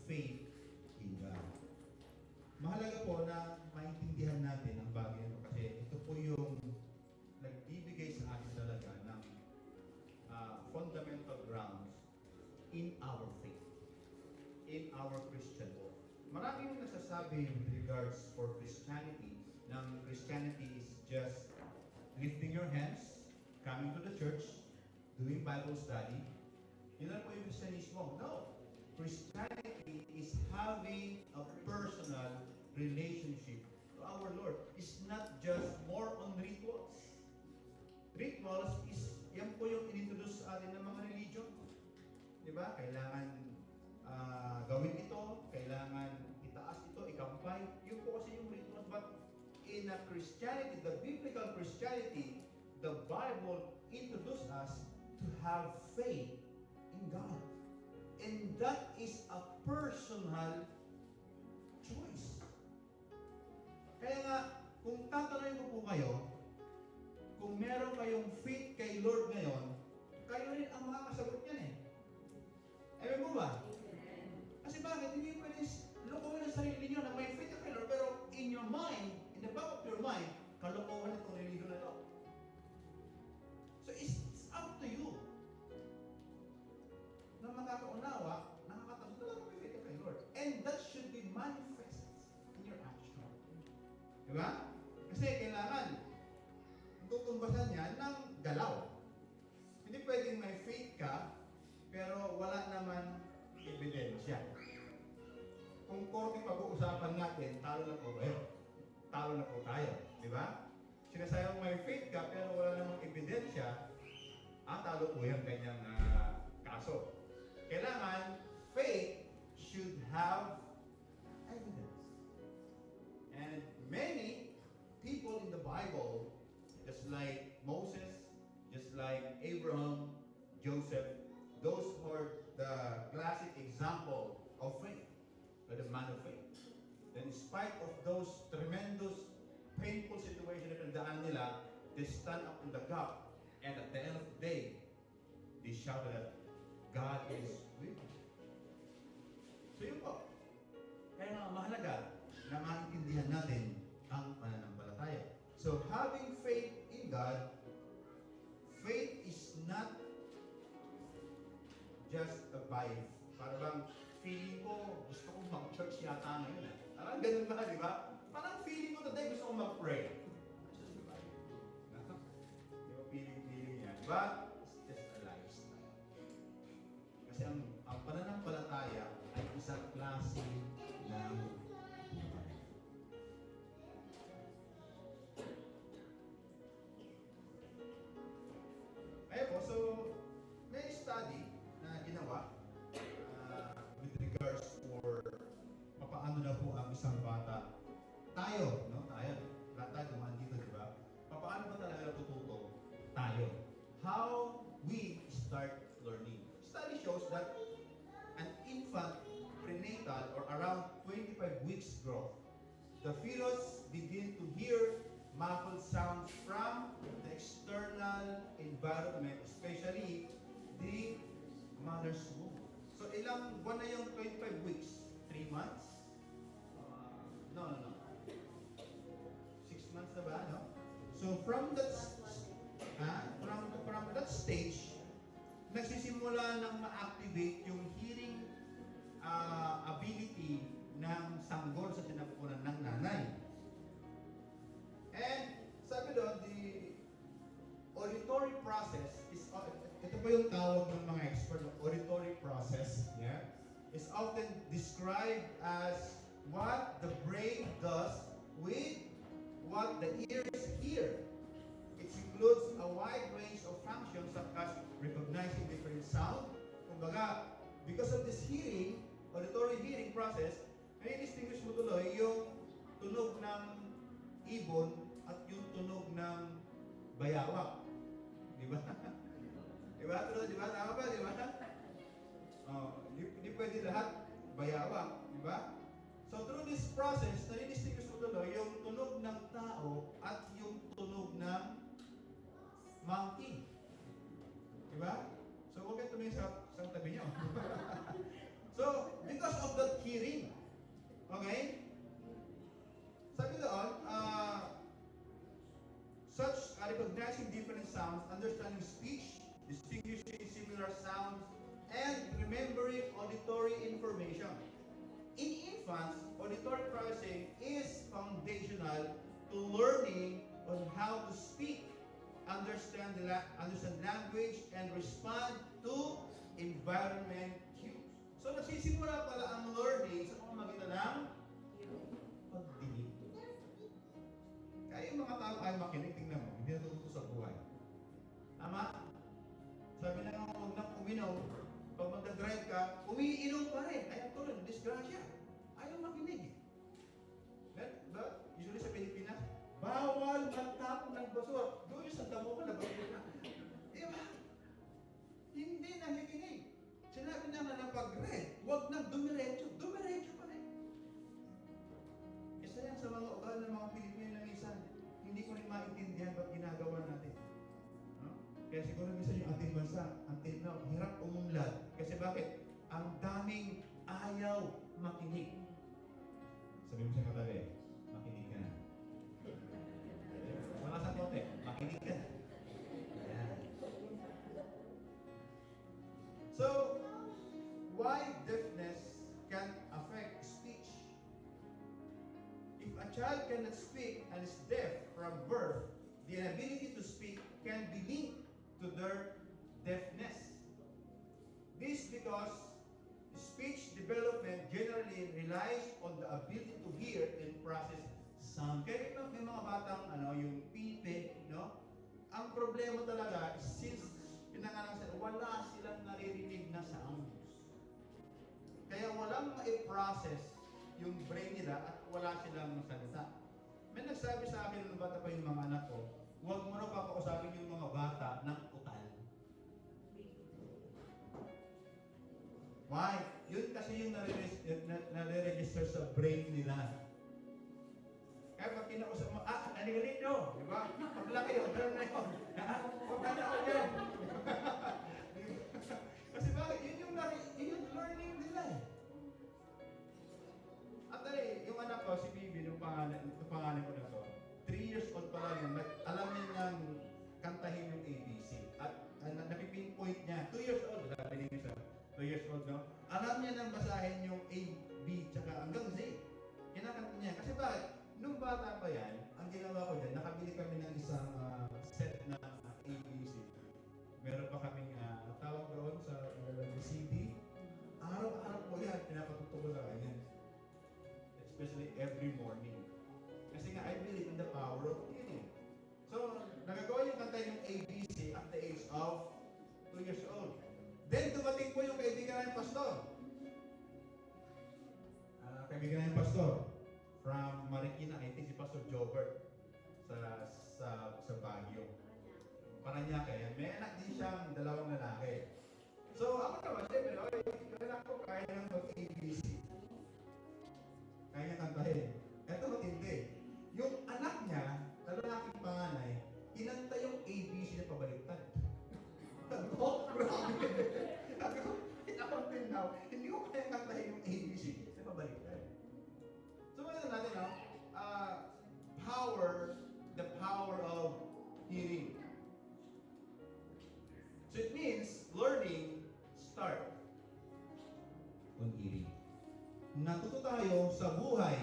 faith in God. Mahalaga po na maintindihan natin ang bagay ito kasi ito po yung nagbibigay sa atin talaga ng fundamental grounds in our faith, in our Christian walk. Maraming nagsasabi with regards for Christianity, ng Christianity is just lifting your hands, coming to the church, doing Bible study. Yun lang po yung Christianismo. No. Christianity is having a personal relationship to our Lord. It's not just more on rituals. Rituals is, yan po yung inintroduce sa atin ng mga religion. Diba? Kailangan gawin ito, kailangan itaas ito, ikampay. Yun po kasi yung rituals. But in a Christianity, the biblical Christianity, the Bible introduced us to have faith in God. And that is a personal choice. Kaya nga, kung tatanungin ko po kayo, kung meron kayong faith kay Lord ngayon, kayo rin ang makakasagot niyan eh. Amen mo ba? Kasi bakit? Hindi pwede lokohin ang sarili niyo na may faith kay Lord, pero in your mind, in the back of your mind, kalokohan itong religion na ito. So it's up to you na makakaunawa, nakakatagot talaga may faith kay Lord. And that should be manifest in your action. Diba? Kasi kailangan tutumbasan yan ng galaw. Hindi pwedeng may faith ka, pero wala naman ebidensya. Kung korte pag-uusapan natin, talo na po kayo. Talo na po tayo. Diba? Sinasabi mo may faith ka, pero wala namang ebidensya, talo po yung kanyang kaso. Kailangan, faith should have evidence. And many people in the Bible, just like Moses, just like Abraham, Joseph, those are the classic example of faith, or the man of faith. Then in spite of those tremendous, painful situations na nagdaan nila, they stand up in the gap, and at the end of the day, they shouted that God is with you. So yun po. Kaya nga mahalaga na maintindihan natin ang pananampalataya. So having faith in God, faith is not just a vibe. Para bang feeling ko, gusto kong mag-church yata ngayon. Parang ganun ba, di ba? Parang feeling ko today, gusto kong mag-pray. It's just a vibe. Di ba feeling yan? But it's just a lifestyle. Kasi ang pananampalataya ay isang klase ng ayun po, so may study na ginawa with regards for papaano na po ang isang bata. Tayo, no? Tayo. Lahat tayo dumaan dito, di ba? Papaano ba talaga natututo? Tayo. How we start learning. Study shows that an infant prenatal or around 25 weeks growth, the fetus begin to hear muffled sounds from the external environment, especially the mother's womb. So ilang buwan na yung 25 weeks? 3 months? No. 6 months na ba, no? So from that stage, nagsisimula ng ma-activate yung hearing ability ng sanggol sa tinapunan ng nanay. And sabi doon, the auditory process is, ito po yung tawag ng mga expert, auditory process, yeah, is often described as what the brain does with what the ears hear. It includes a wide range of functions such as recognizing different sound. Kumbaga, because of this hearing, auditory hearing process, nai-distinguish mo tuloy yung tunog ng ibon at yung tunog ng bayawak. Di ba? Di ba? Di ba? Tama ba? Di ba? Di pwede lahat bayawak. Di ba? So through this process, nai-distinguish mo tuloy yung tunog ng tao at yung tunog ng monkey. Di ba? So huwag kayo tumingin sa tabi niyo. So because of the such recognizing different sounds, understanding speech, distinguishing similar sounds, and remembering auditory information. In infants, auditory processing is foundational to learning on how to speak, understand language, and respond to environment cues. So nagsisimula pala ang learning sa pamamagitan ng pagdinig. Kaya yung mga tao ay makinig, tingnan mo, hindi natututo sa buhay. Tama? Sabi na nga, huwag nang uminom. Pag mag-drive ka, umiinom pa rin. Ay, ito rin, disgrasya. Ayaw makinig. But, usually sa Pilipinas, bawal magtapon ng basura. Doon yung sa damo ka na basura. Diba? Hindi nakikinig. Sinabi naman ng pag-red, huwag nang dumiretso. Dumiretso pa rin. Isa yan sa mga ugal ng mga Pilipino na minsan, hindi ko rin maintindihan ba't ginagawa natin. No? Kaya siguro minsan yung ating bansa, until now, hirap umunlad. Kasi bakit? Ang daming ayaw makinig. Sabi mo sa katabi, makinig ka na. Mga sa kote, makinig ka na. Ayan. So, why deafness can affect speech? If a child cannot speak and is deaf from birth, the inability to speak can be linked to their deafness. This because speech development generally relies on the ability to hear and process sound. Kaya may mga batang yung pipi, no? Ang problema talaga is since pinanganak sila, wala silang naririnig na sounds. Kaya walang ma-process yung brain nila at wala silang masalita. May nagsabi sa akin nung bata pa yung mga anak ko, huwag mo na papakausapin yung mga bata ng utal. Why? Yun kasi yung nare-register sa brain nila. Kaya pag kinausap mo, halika rito, di ba? Paglaki yun, gano'n na yun. Huwag ka na ako yan. Kasi bakit? Yun yung learning nila eh. At yung anak ko, si Bibi, yung pangalan ko na to, 3 years old pa lang yun, alam niya niyang kantahin yung ABC. At napipinpoint niya, 2 years old, sabi niya siya, 2 years old, no? Alam niya nang basahin yung A, B, tsaka hanggang Z. Kinakanta niya. Kasi bakit? Nung bata pa yan, ang ginawa ko dyan, nakabili kami ng isang set na ABC. Meron pa kaming tawag doon sa CD. Araw-araw po yan, pinapatuto ko lang yan. Especially every morning. Kasi nga, I believe in the power of hearing. So, nagagawa yung kanta yung ABC at the age of 2 years old. Then, dumating po yung kaibigan ng pastor. Kaibigan ng pastor. From Marikina, I think si Pastor Jobert sa Baguio. Paranaque yan. May anak din siyang 2 lalaki. So, ako naman, siyempre, yung anak ko kaya nang mag-ABC. Kaya niya kantahin. Ito matindi. Yung anak niya, na lalaking panganay, kinanta yung ABC na pabaliktad. Oh, grabe. Sabi ko, until now, hindi ko kaya kantahin yung ABC na pabaliktad. So, ano natin, the power of hearing. So, it means learning start on hearing. Natuto tayo sa buhay,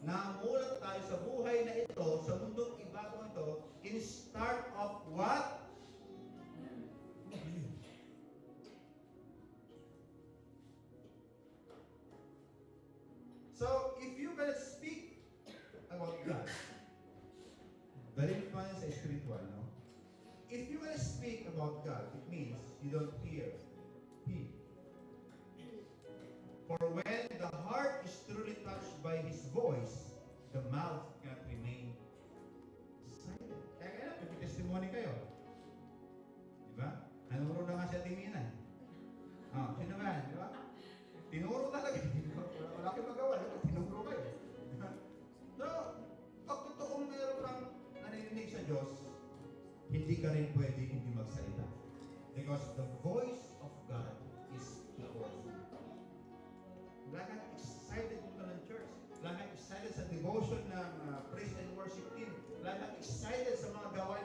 namulat tayo sa buhay na ito, sa mundong ibagong ito, in start of what? So, if you can speak about God, very fun sa spiritual, no? If you can speak about God, it means you don't hear Him. For when the heart is truly touched by His voice, the mouth cannot remain silent. Kaya may testimony kayo. Diba? Nanuro na nga siya tinginan. Sino ba? Diba? Tinuro talaga. Wala kayong magawa. Tinuro kayo. So, pag totoong meron kang narinig sa Diyos, hindi ka rin pwede hindi magsalita. Because the voice of God is powerful. Lahat excited punta ng church. Lahat excited sa devotion ng praise and worship team. Lahat excited sa mga gawain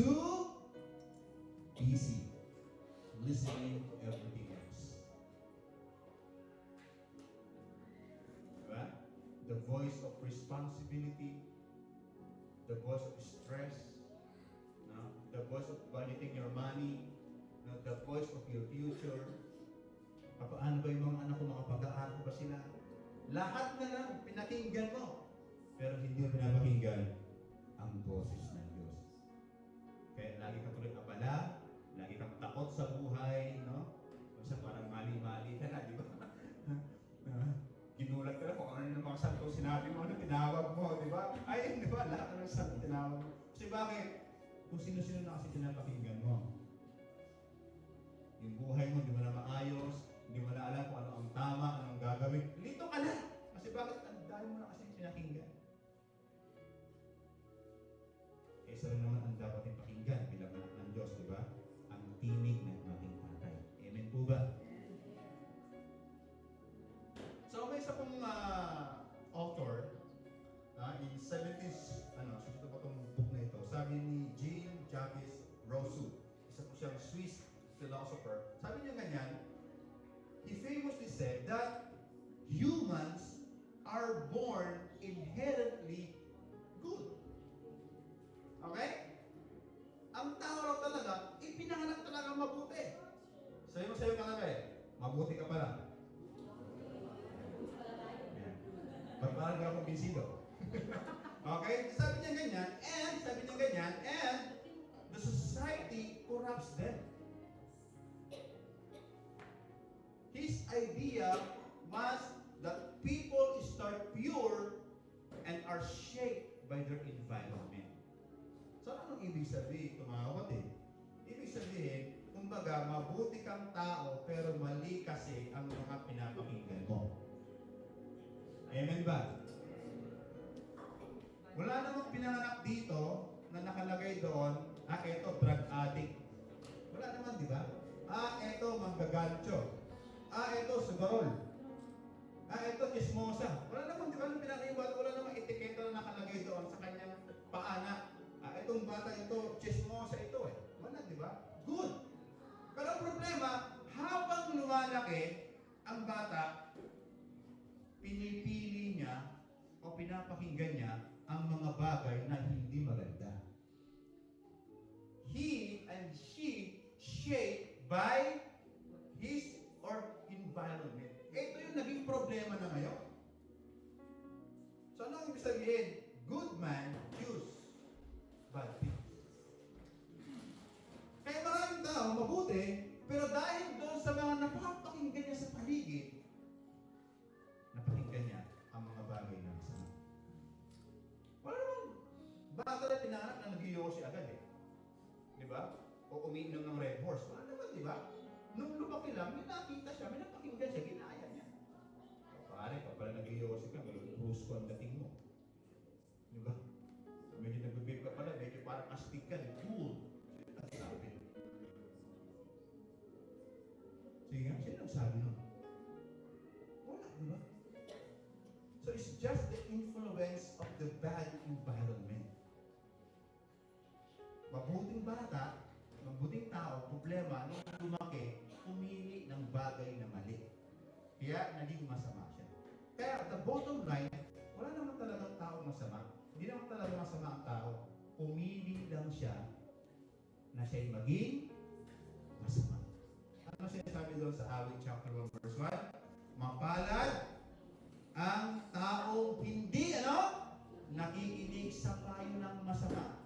too busy listening to everything else. Diba? The voice of responsibility, the voice of stress, no? The voice of budgeting your money, no? The voice of your future. Paano ba yung mga anak ko, makapag-aaral ba sila? Lahat na lang pinakinggan mo. Pero hindi mo pinapakinggan ang boses ng Diyos. Kaya lagi kang tuloy abala, lagi kang takot sa buhay, no? Kasi parang mali-mali ka na, di ba? Ginulat ka na kung ano yung mga santo sinabi mo, ano tinawag mo, di ba? Ay, di ba? Lahat ng santo tinawag mo. Kasi bakit? Kung sino-sino na kasi pinapakinggan mo. Yung buhay mo, di mo na maayos, hindi mo na alam kung ano ang tama, anong gagawin. Lito ka na! Kasi bakit? Ang dami mo na kasi pinakinggan. Isa rin naman ang dapat yung pakinggan bilang anak ng Diyos, di ba? Ang tinig ng ating tatay. Amen po ba? So may isa pong author in 70s, susunod pa itong book na ito. Sabi ni Jean-Jacques Rousseau, isa po siyang Swiss philosopher. Sabi niya ganyan, he famously said that humans are born inherently good. Okay? Ang tao raw talaga, ipinanganak talaga mabuti. Sa'yo ka na mabuti ka pala. Parang ka kumbinsido. Okay? Sabi niya ganyan, and the society corrupts them. His idea was that people start pure and are shaped by their environment. So anong ibig sabihin, tumawad Ibig sabihin, kumbaga, mabuti kang tao pero mali kasi ang mga pinapakinggan mo. Amen ba? Wala namang pinanganak dito na nakalagay doon, eto drug addict. Wala naman, di ba? Eto manggagancho. Eto sugarol. Eto chismosa. Wala naman, di ba? Pinanaiwala, wala namang etiketa na nakalagay doon sa kanyang paanak. Itong bata ito, chismosa ito Wala, di ba? Good. Pero ang problema, habang lumalaki ang bata, pinipili niya o pinapakinggan niya ang mga bagay na hindi maganda. He and she shaped by his or environment. Ito yung naging problema na ngayon. So ano ang ibig sabihin? Good man choose bad things. Kaya maraming tao mabuti, pero dahil doon sa mga napapakinggan niya sa paligid, napakinggan niya ang mga bagay na masama. Wala naman. Bata na pinanganak na nag-yosi agad Di ba? O umiinom ng Red Horse. Wala naman, di ba? Nung lumaki lang, may nakita siya, may napakinggan siya, ginaya niya. Pare, pag pala nag-yosi ka, brusko ang dating mo. Di ba? Medyo nag-vape ka pala, medyo parang astig ka, cool. Sino nagsabi? Sige nga, sino nagsabi nun? Wala, di ba? So it's just the influence of the bad environment. Mabuting bata, mabuting tao, problema, nung lumaki, pumili ng bagay na mali. Kaya naging masama siya. Kaya the bottom line, wala naman talagang tao masama. Hindi naman talaga masama ang tao. Pumili lang siya na siya'y maging masama. Ano sinasabi doon sa Awit chapter 1 verse 1? Mapalad ang taong hindi, nakikinig sa payo ng masama.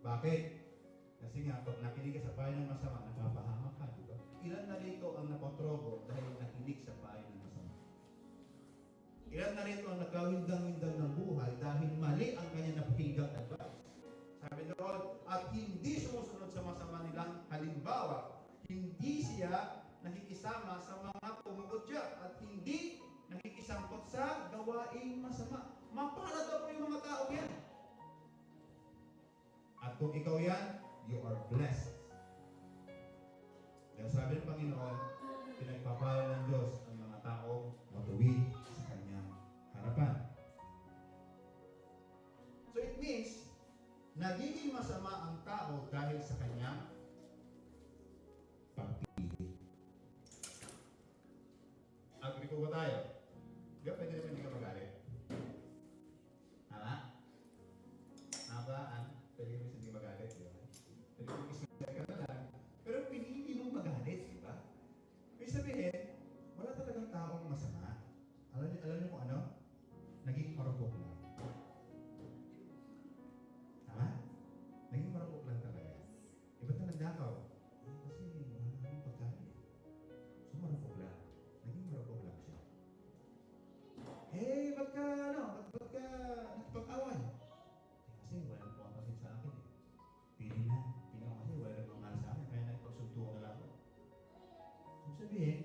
Bakit? Kasi nga, pag nakinig ka sa payo ng masama, napapahamak ka, di ba? Ilan na rito ang napatrobo dahil nakinig sa payo ng masama? Ilan na rito ang nagkawindang-windang ng buhay dahil mali ang kanya napakinggang advice? Sabi doon, at hindi sumusunod sa masama nilang halimbawa, hindi siya nakikisama sa mga tumugod at hindi nakikisangkot sa gawaing masama. Mapalad po yung mga tao yan. At kung ikaw yan, you are blessed. Dahil sabi ng Panginoon, pinagpapala ng Diyos ang mga tao matuwid sa kanyang harapan. So it means, Nagiging masama ang tao dahil sa kanyang pagpili. Agree po ba tayo? Di ba pwede naman hindi ka magalit? Tama? Tama? Pwede naman hindi magalit, di ba? Pwede naman ismaya ka na lang. Pero pinili mong magalit, di ba? Ibig sabihin, wala talagang taong masama. Alam niyo kung ano? Naging marupok lang. Tama? Naging marupok lang talaga. Iba na nagdakaw. Kasi wala namang pagkain. So marupok lang. Naging marupok lang siya. Ba't ka nagpag-away? Kasi wala nang pumapasin sa akin eh. Pili ko kasi wala nang pumahal sa akin. Kaya nagpagsuntukan na lang ako. So sabihin,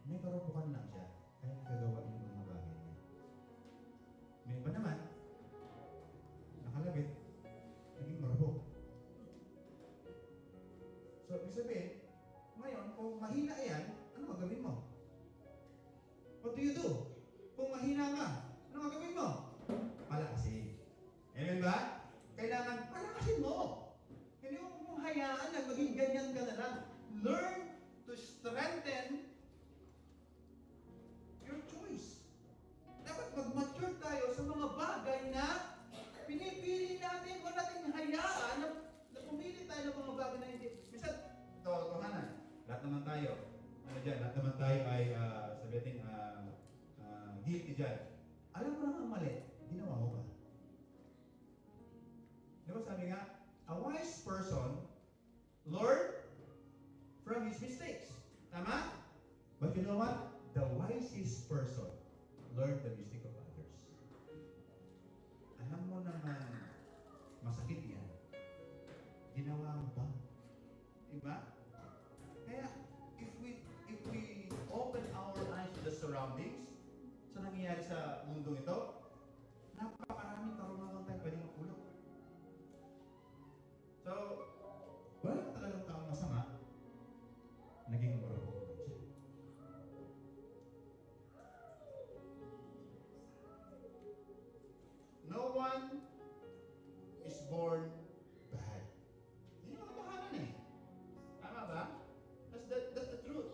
may karupukan lang siya. Kaya nagagawa yung mga bagay niya. May iba naman, nakalabit, naging marupok. So, ibig sabihin, ngayon, kung mahina yan, ano magagawin mo? What do you do? Kung mahina ka, ano magagawin mo? Palakasin. Amen ba? Kailangan palakasin mo. Hindi mo hayaan na maging ganyan ka na lang. Learn to strengthen your choice. Dapat mag-mature tayo sa mga bagay na pinipili natin. Huwag natin hayaan na pumili tayo ng mga bagay na hindi. Minsan, totohanan. Lahat naman tayo. Lahat naman tayo ay sabihin guilty dyan. Alam mo lang ang mali. Ginawa mo ba? Di ba sabi nga, a wise person learn from his mistakes. Tama? But you know what? The wisest person learn the mistake of others. Alam mo naman, masakit yan. Ginawa mo ba? Diba? Kaya, if we open our eyes to the surroundings, sa nangyayari sa mundo ito, napakaraming karunungan tayo pwedeng makulog. So, wala talagang taong masama, naging marupok lang siya. No one is born bad. Hindi mga kabahanan eh. Tama ba? That's the truth.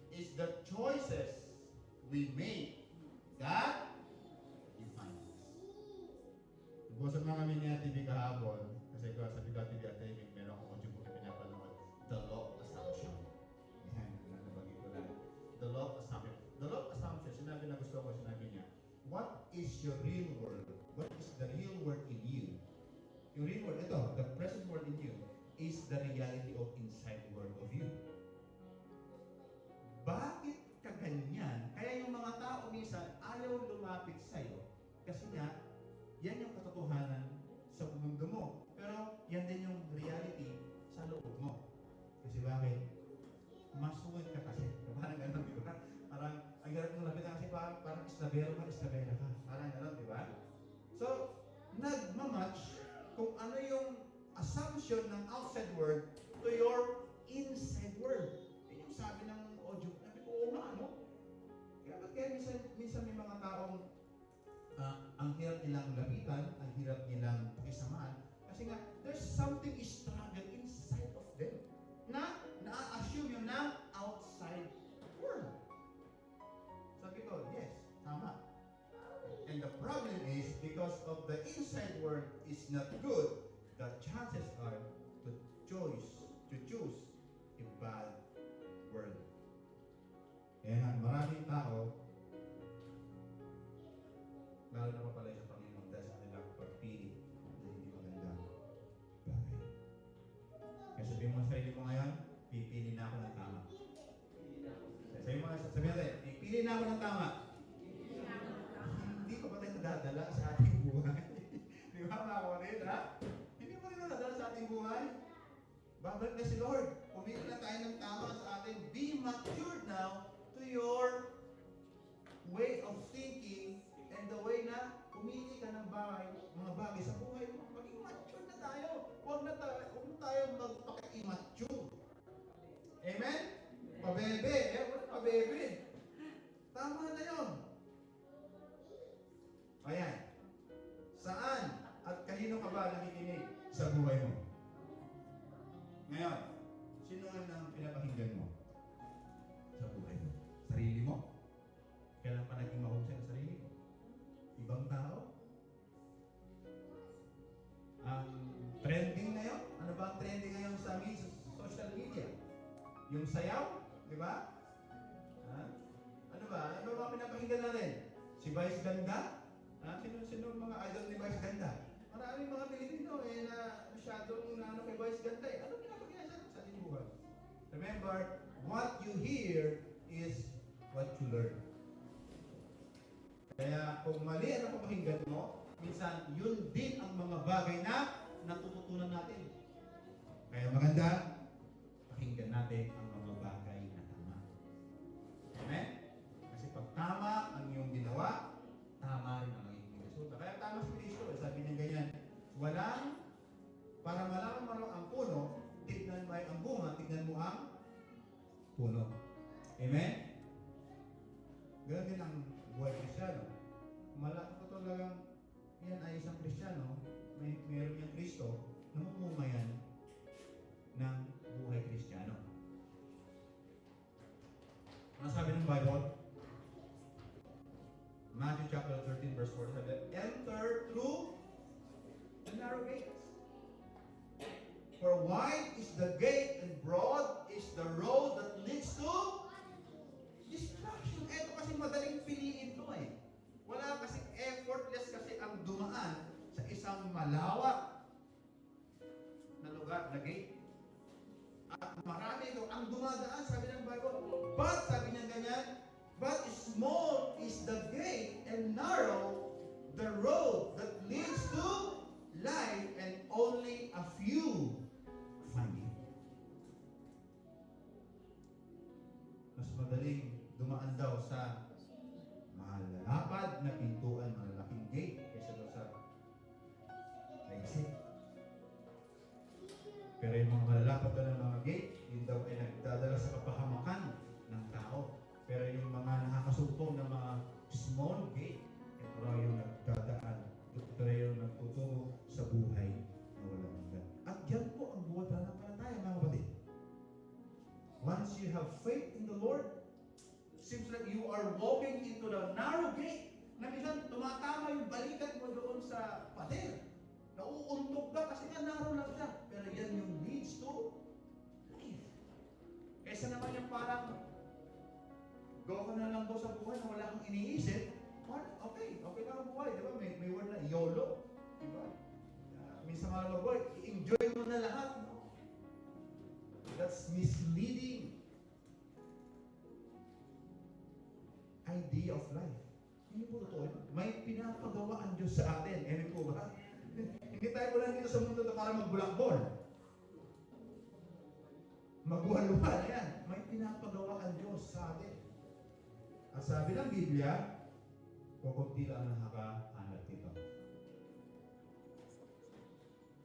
It's the choices we make that define us. Nagbosan mga kami niya TV kahapon, kasi ko sa Bigat TV at meron akong audio book na pinapanood, The Law of Assumption. Yan, nabagi ko lang. The Law of Assumption. The Law of Assumption, sinabi na gusto ko, sinabi niya, what is your real world? What is the real world in you? Yung real world, ito, the present world in you, is the reality of inside world of you. Bakit ka ganyan? Kaya yung mga tao minsan ayaw lumapit sa'yo. Kasi nga, yan yung katotohanan sa mundo mo. Pero yan din yung reality sa loob mo. Kasi bakit? Masuwin ka kasi. Parang gano'n, di ba? Parang, ang garap ng lapitan kasi parang istabero ka. Parang gano'n, di ba? So, nagmamatch kung ano yung assumption ng outside world to your inside world. Yan yung sabi ng audio. Sabi ko, oo nga, ano? Kaya minsan may mga taong ang hirap nilang lapitan, ang hirap nilang pakisamaan. Kasi nga, there's something struggle inside of them na na-assume yun na outside world. Sabi ko, yes, tama. And the problem is, because of the inside world is not good, the chances are to choose a bad world. Kaya maraming tao, lalo na papalay sa Panginoon dahil sa kanilang pagpili na hindi magandang bagay. Kaya sabihin mo sa sarili mo ngayon, pipili na ako ng tama. Sabihin natin, pipili na ako ng tama. Hindi ko pa tayo nadadala sa ating buhay. Di ba mga kapatid, ha? Hindi pa tayo nadadala sa ating buhay. Babalik na si Lord. Pumili na tayo ng tama sa atin. Be matured now to your way of thinking and the way na pumili ka ng mga bagay sa buhay mo. Maging mature na tayo. Huwag na tayo magpaka-immature. Amen? Pabebe. Wala pabebe. Tama na yun. Ayan. Saan Yung sayaw, di ba? Ha? Ano ba? Ano ba pinapakinggan natin? Si Vice Ganda? Ha? Sino mga idol ni Vice Ganda? Maraming mga Pilipino na masyadong kay Vice Ganda eh. Ano pinapakinggan sa ating buhay? Remember, what you hear is what you learn. Kaya kung mali ang napapakinggan mo, minsan yun din ang mga bagay na natututunan natin. Kaya maganda, pakinggan natin ang mga bagay na tama. Amen? Kasi pag tama ang iyong ginawa, tama rin ang iyong resulta. Kaya tama si Cristo, sabi niya ganyan, walang, para malaman mo ang puno, tignan mo ang bunga, tignan mo ang puno. Amen? Ganun din ang buhay Kristiyano. Totoo lang, yan ay isang Kristiyano, meron niyang Kristo, namumunga yan ng buhay Kristiyano. Ano sabi ng Bible? Matthew chapter 13 verse 4 sabi, enter through the narrow gates. For wide is the gate and broad is the road that leads to destruction. Ito kasi madaling piliin to eh. Wala kasi effortless kasi ang dumaan sa isang malawak na lugar, na gate. At marami ito ang dumadaan, sabi ng Bible. But, sabi niya ganyan, but small is the gate and narrow the road that leads to life and only a few find it. Mas madaling dumaan daw sa malalapad na pintuan, malalaking gate, kaysa daw sa exit. Pero yung mga malalapad na mga gate, yun daw ay nagdadala sa kapahamakan ng tao. Pero yung mga nakakasumpong na mga small gate, ito raw yung nagdadaan, ito raw yung nagtutungo sa buhay na walang hanggan. At yan po ang buhay pananampalataya, mga kapatid. Once you have faith in the Lord, seems like you are walking into the narrow gate na minsan tumatama yung balikat mo doon sa pader. Nauuntok ka kasi nga narrow lang siya. Pero yan yung leads to life. Kaysa naman yung parang go ka na lang daw sa buhay na wala kang iniisip. Okay lang ang buhay. Diba? May word na YOLO. Diba? Minsan nga lang buhay, enjoy mo na lahat. No? That's misleading idea of life. Hindi po totoo. May pinapagawa ang Diyos sa atin. Amen po ba? Hindi tayo po lang dito sa mundo na para magbulakbol. Magwaluhan. Ayan. May pinapagawa ang Diyos sa atin. At sabi ng Biblia, kukunti lang ang nakakahanap nito.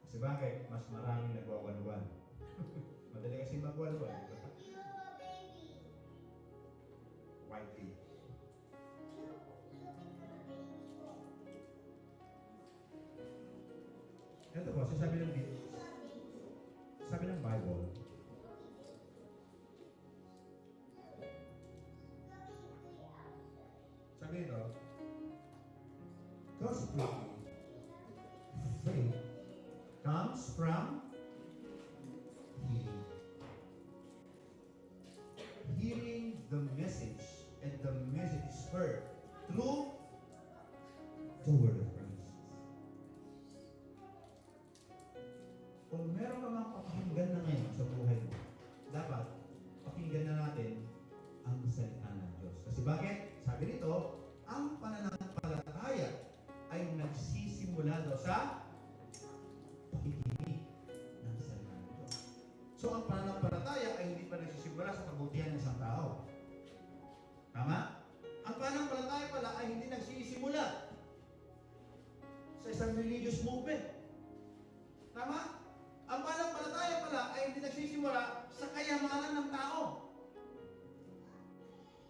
Kasi bakit? Mas maraming nagwawaluhan. Madali kasi magwaluhan. White tea. Ito po, sabi ng Bible, sabi ito, consequently, faith comes from hearing. Hearing the message, and the message is heard through the word of Christ. Kung meron ka mga pakinggan na ngayon sa buhay mo, dapat pakinggan na natin ang salita ng Diyos. Kasi bakit? Sabi nito, ang pananampalataya ay nagsisimula daw sa pakikinig ng salita ng Diyos. So ang pananampalataya ay hindi pa nagsisimula sa kabutihan ng isang tao. Tama? Ang pananampalataya pala ay hindi nagsisimula sa isang religious movement. Tama? Ang pananampalataya pala ay hindi nagsisimula sa kayamanan ng tao.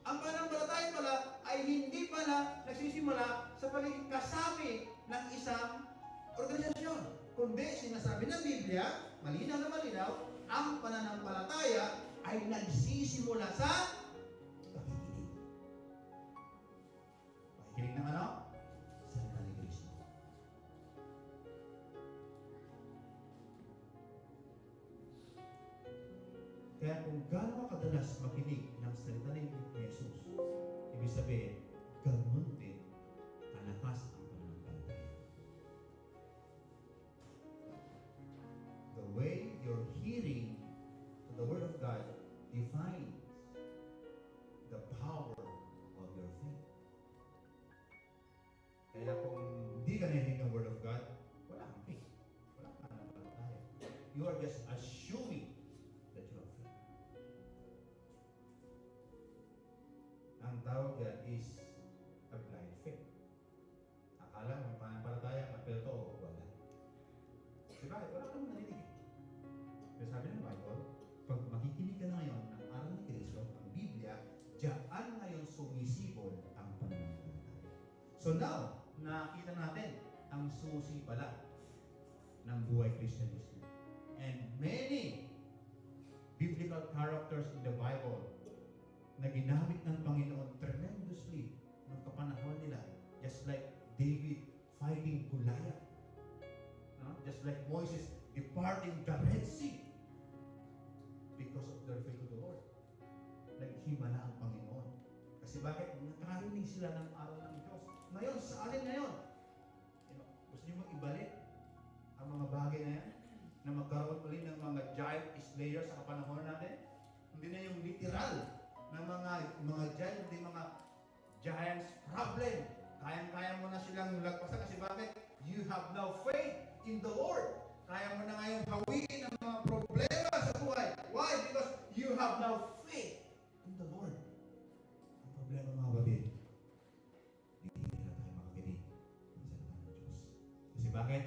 Ang pananampalataya pala ay hindi pala nagsisimula sa pagiging kasapi ng isang organisasyon. Kundi sinasabi ng Biblia, malinaw na malinaw, ang pananampalataya ay nagsisimula sa pakikinig. Pakikinig ng ano? Salita ni Kristo. Kaya kung gaano ka kadalas makinig ng salita ni Jesus, ibig sabihin, ganun din kalakas ang pananampalataya. The way you're hearing to the Word of God defines the power of your faith. Kaya kung hindi ka narinig ng Word of God, wala kang faith. Wala kang pananampalataya. You are just assuming that you have faith. Ang tawag yan is a blind faith. Akala mo pananampalataya ka, pero ito, wala. Diba? Wala kang narinig. Pero sabi ng Bible, pag makikinig ka na ngayon ng aral ni Kristo, ang Biblia, diyan ngayon sumisibol ang pananampalataya. So now, nakita natin ang susi pala ng buhay Christianism. And many biblical characters in the Bible na ginamit ng Panginoon tremendously ng kapanahon nila. Just like David fighting Goliath. No? Just like Moses departing the Red Sea because of their faith to the Lord. Naghimala ang Panginoon. Kasi bakit? Nakarinig sila ng aral ng Diyos. Ngayon, sa alin ngayon? Gusto niyo bang ibalik ang mga bagay na yan? Na magkaroon ulit ng mga giant slayers sa kapanahon natin? Hindi na yung literal na mga giant, hindi mga giants problem. Kayang-kaya mo na silang lagpasan kasi bakit? You have now faith in the Lord. Kaya mo na ngayong hawiin ang mga problema sa buhay. Why? Because you have now faith in the Lord. Ang problema mga kapatid, hindi na tayo makakinig ng salita ng Diyos. Kasi bakit?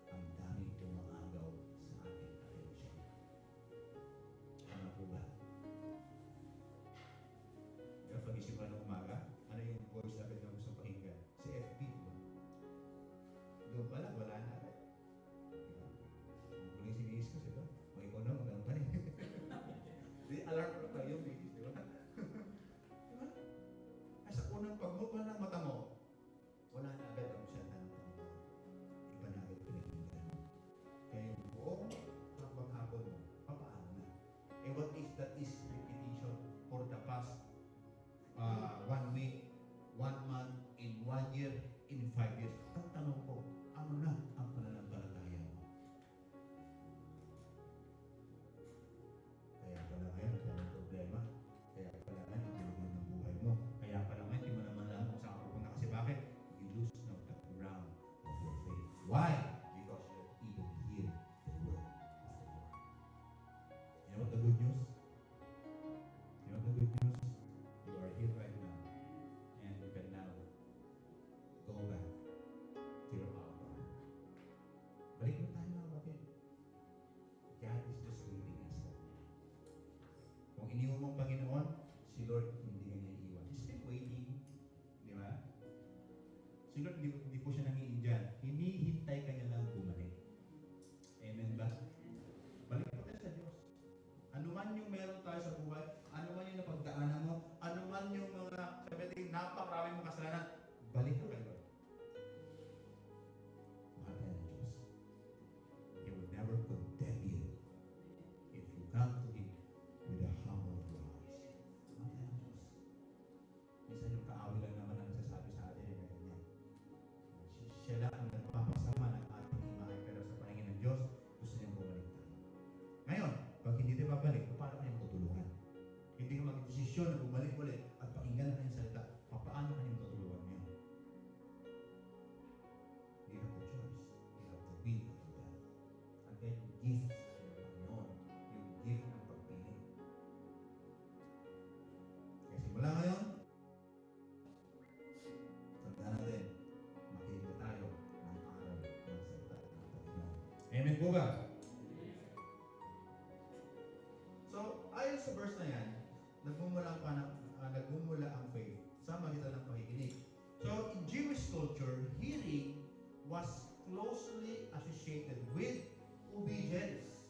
Ang daming umaagaw sa ating atensyon. Ano po ba? Kaya pag-isip mo ng umaga, ano yung voice natin na gusto pakinggan? Si FB, diba? Doon pala, wala na rin. Diba? Kung si Miss ko, diba? O ikaw na, magandang pa rin. Di, alarm ko na tayo, Miss, diba? Diba? Ay, sa unang pagmukha ng mata mo, wala na agad ang salita ng Panginoon. Iba na agad pinaginggan. Kaya yung buong hapon mo, papaano na? Eh, what is that is repetition for the past 1 week, 1 month, in 1 year, in 5 years. Ang tanong ko, ano na ang pananampalataya mo? Kaya pala ngayon, nagkaroon ng problema. Kaya pala ngayon, nagkaroon ng buhay mo. Kaya pala ngayon, hindi mo naman alam kung saan ka pupunta. Kasi bakit? You lose now the ground of your faith. Why? Because you don't even hear the word of the Lord. You know what the good news? You know the good news? You are here right now. And you can now go back to your Abba. Balik na tayo mga kapatid. God is just waiting us. Kung iniwan mong Panginoon, si Lord hindi ka niya iiwan. He's still waiting. Di ba? Si Lord hindi po siya nangiin dyan. Hinihintay ka niya lang bumalik. Amen ba? Balik po tayo sa Diyos. Ano man yung meron tayo sa buhay, ano man yung napagdaanan mo, ano man yung mga sabihin, napakarami mong kasalanan, balik ka kay Lord. Mahal ka ng Diyos. He will never condemn you if you come to Him with a humble heart. Mahal ka ng Diyos. Minsan yung kaaway lang naman ang nagsasabi sa atin, ganyan. Siya lang ang nagpapasama ng ating imahe, pero sa paningin ng Diyos, gusto niyang bumalik tayo. Ngayon, pag hindi tayo babalik, paano kayo matutulungan? Hindi ka mag-desisyon na bumalik ulit at pakinggan na kanyang salita. Paano kanyang matutulungan niyo? You have the choice. You have the will to do that. And then you give sa Panginoon. Yung gift ng pagpili. Kaya simula ngayon, tandaan natin, makinig na tayo ng aral ng salita ng Panginoon. Amen po ba? So, ayon sa verse na yan, nagmumula ang faith sa magitan ng pakikinig. So, in Jewish culture, hearing was closely associated with obedience.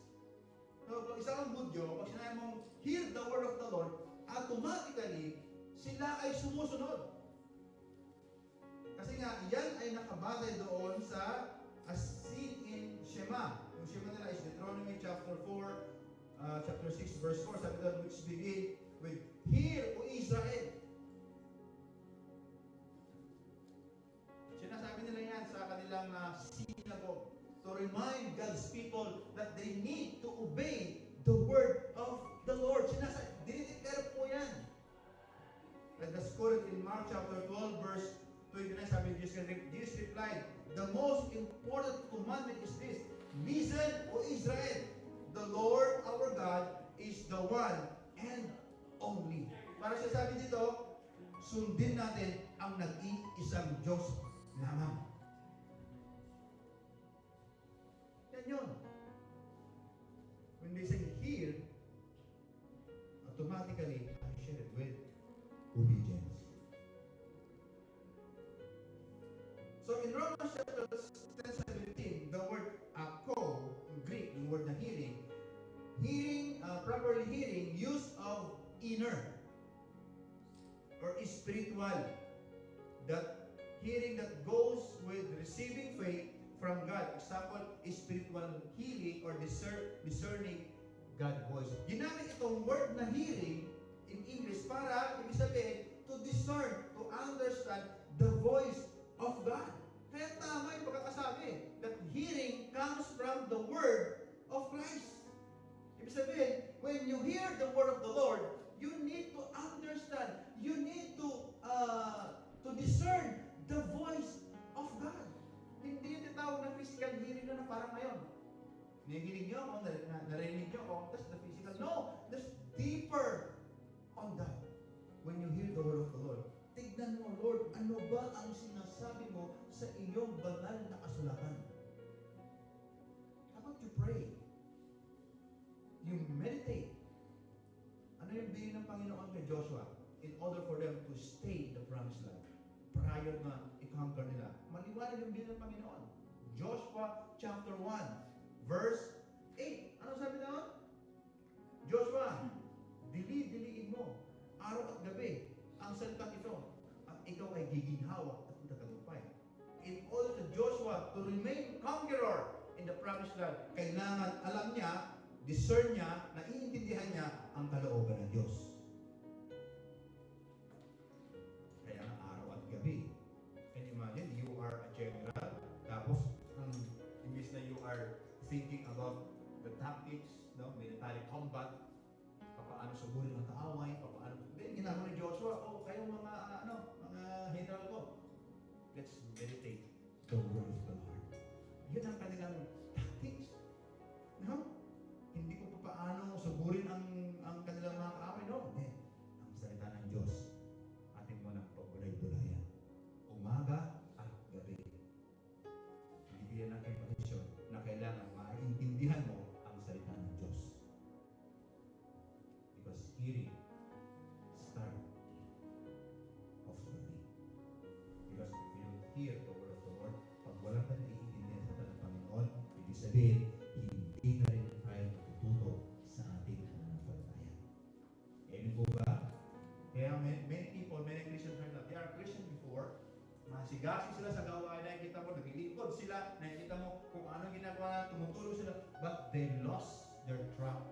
So, kung isang Hudyo, pag sinabi mong, hear the word of the Lord, automatically, sila ay sumusunod. Kasi nga, yan ay nakabatay doon sa as seen in Shema. Yung Shema nila is Deuteronomy chapter 4, chapter 6, verse 4, sabi doon, which begin with, Hear, O Israel. Sinasabi nila yan sa kanilang synagogue to remind God's people that they need to obey the word of the Lord. Dinideclare po yan. Let us quote it in Mark chapter 12, verse 29, sabi Jesus replied, the most important commandment is this, Listen, O Israel, the Lord our God is the one and only. Para siya sabi dito, sundin natin ang nag-iisang Diyos lamang. Yan yun. When they say hear, automatically, I share it with obedience. So in Romans chapter 10:17, the word ako, in Greek, yung word na hearing, properly hearing, use of inner or spiritual, that hearing that goes with receiving faith from God. Example, spiritual hearing or discerning God's voice. Ginamit itong word na hearing in English para, ibig sabihin, to discern, to understand the voice of God. Kaya tama yung pagkakasabi that hearing comes from the word of Christ. Ibig sabihin, when you hear the word of the Lord, you need to understand, you need to discern the voice of God. Hindi yung tinatawag na physical hearing na parang ngayon. Nahihiling niyo ako, narinig niyo ako, that's the physical. No, there's deeper on that. When you hear the word of the Lord, tignan mo, Lord, ano ba ang sinasabi mo sa iyong banal na kasulatan? How about you pray? You meditate. Ano yung bilin ng Panginoon kay Joshua? In order for them to stay in the promised land. Prior na i-conquer nila. Maliwanag yung bilin ng Panginoon. Joshua chapter 1, verse 8. Ano sabi doon? Joshua, diliin mo, araw at gabi, ang salitang ito, at ikaw ay giginhawa at magtatagumpay. In order to Joshua to remain conqueror in the promised land, kailangan alam niya, discern niya, naiintindihan niya ang kalooban ng Diyos. Kaya araw at gabi. Can you imagine, you are a general, tapos, imbis na you are thinking about the tactics, no, military combat, paano sugurin ang kaaway, paano, then ginagawa ni Joshua, kayong mga general ko, let's meditate the word of the Lord. Yun ang kanilang tactics. No? Hindi ko pa paano sugurin ang kanilang mga kaaway, no? Hindi. Ang salita ng Diyos, ating mo ng pagbulay-bulayan. Umaga at gabi. Bibigyan natin posisyon na kailangan maintindihan mo ang salita ng Diyos. Because hearing start of learning. Because if you hear the word of the Lord, pag wala ka naiintindihan sa ng Panginoon, ibig sabihin, hindi na rin tayo matututo sa ating pananampalataya. Amen po ba? Kaya many people, many Christians heard that they are Christian before, masigasig sila sa gawain, nakikita mo, naglilingkod sila, nakikita mo kung anong ginagawa, tumutulong sila, but they lost their track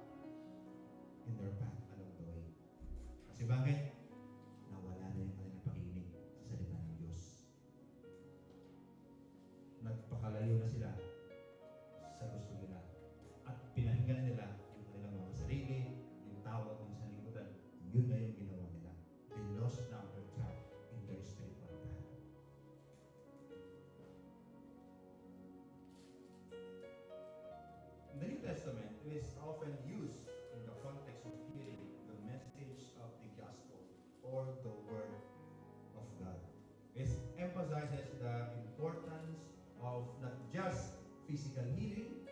in their path along the way. Kasi bakit? Nawala na yung kanilang pakikinig sa salita ng Diyos. Nagpakalayo na sila sa gusto nila. At pinahinggan nila yung kanilang mga sarili, yung tawag ng sanlibutan. Yun na yung ginawa nila. They lost now their track in their spiritual path. In the New Testament, it is often used in the context of hearing the message of the gospel or the word of God. It emphasizes the importance of not just physical healing,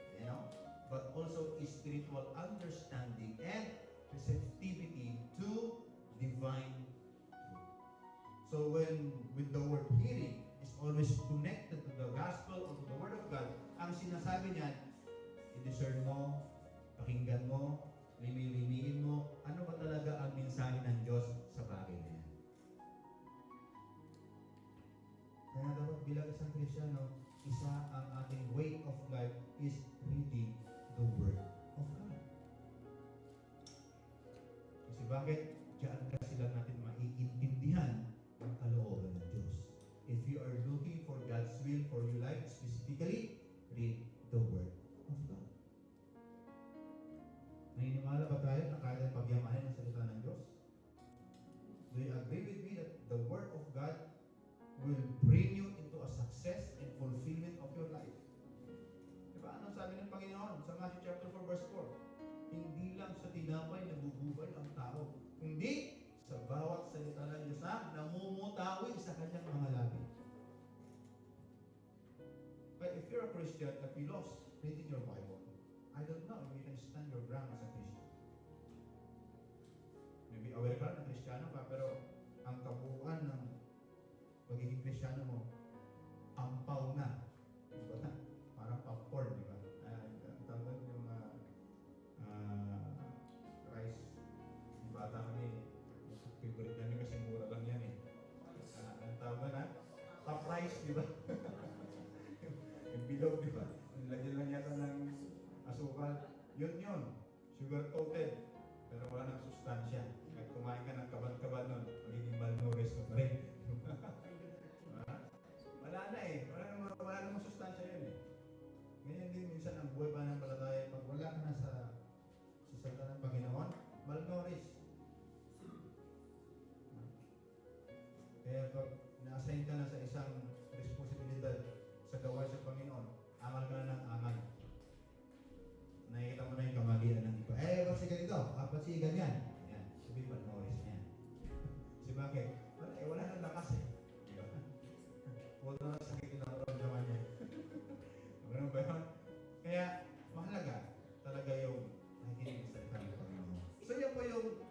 but also spiritual understanding and receptivity to divine truth. So when with the word hearing is always connected to the gospel or to the word of God, ang sinasabi niyan, i-discern mo, pakinggan mo, limi-limiin mo, ano ba talaga ang mensahe ng Diyos sa bagay na yan. Kaya dapat bilang isang Kristiyano, isa ang ating way of life is reading the Word of God. Kasi bakit? Diyan kasi lang natin maiintindihan ang kalooban ng Diyos. If you are looking for God's will for your life, specifically, read the Word of God. Naniniwala ba tayo na kaya tayong pagyamanin ang salita ng Diyos? Do you agree with me that the Word of God will bring you into a success and fulfillment of your life? Diba? Anong sabi ng Panginoon sa Matthew chapter 4 verse 4? Hindi lang sa tinapay nabububay ang tao, kundi sa bawat salita ng Diyos na namumutawi sa kanyang mga labi. But if you're a Christian that you lost reading your Bible, I don't know if you can stand your ground as a Christian. Maybe aware ka na Kristiyano ka, pero ang kabuuan ng pagiging Kristiyano mo, ampaw na. Diba? Parang popcorn, di ba? Ang tawag yung rice. Yung bata kami, favorite namin kasi mura lang yan eh. Ang tawag na, top rice, di ba? Yung bilog, di ba? Nilagyan lang yata ng asukal. Yun. Sugar coated. Pero wala nang sustansya. Kahit kumain ka ng kabal-kabal nun, magiging malnourished ka pa rin. Wala na eh. Wala namang sustansya yun eh. Ganyan din minsan ang buhay pananampalataya. Pag wala ka na sa salita ng Panginoon, malnourished. Kaya pag na-assign ka na sa isang responsibilidad sa gawain sa Panginoon, angal ka na ng angal. Nakikita mo na yung kamalian ng iba. Ba't si ganito? Ba't si ganyan? Yan. Sabi pa, Norris niya. Kasi bakit? Wala nang lakas eh. Diba? Huwag na sakit yung nakaramdaman niya. Ganun ba yun? Kaya, mahalaga talaga yung nakikinig sa salita ng Panginoon. So, yan po yung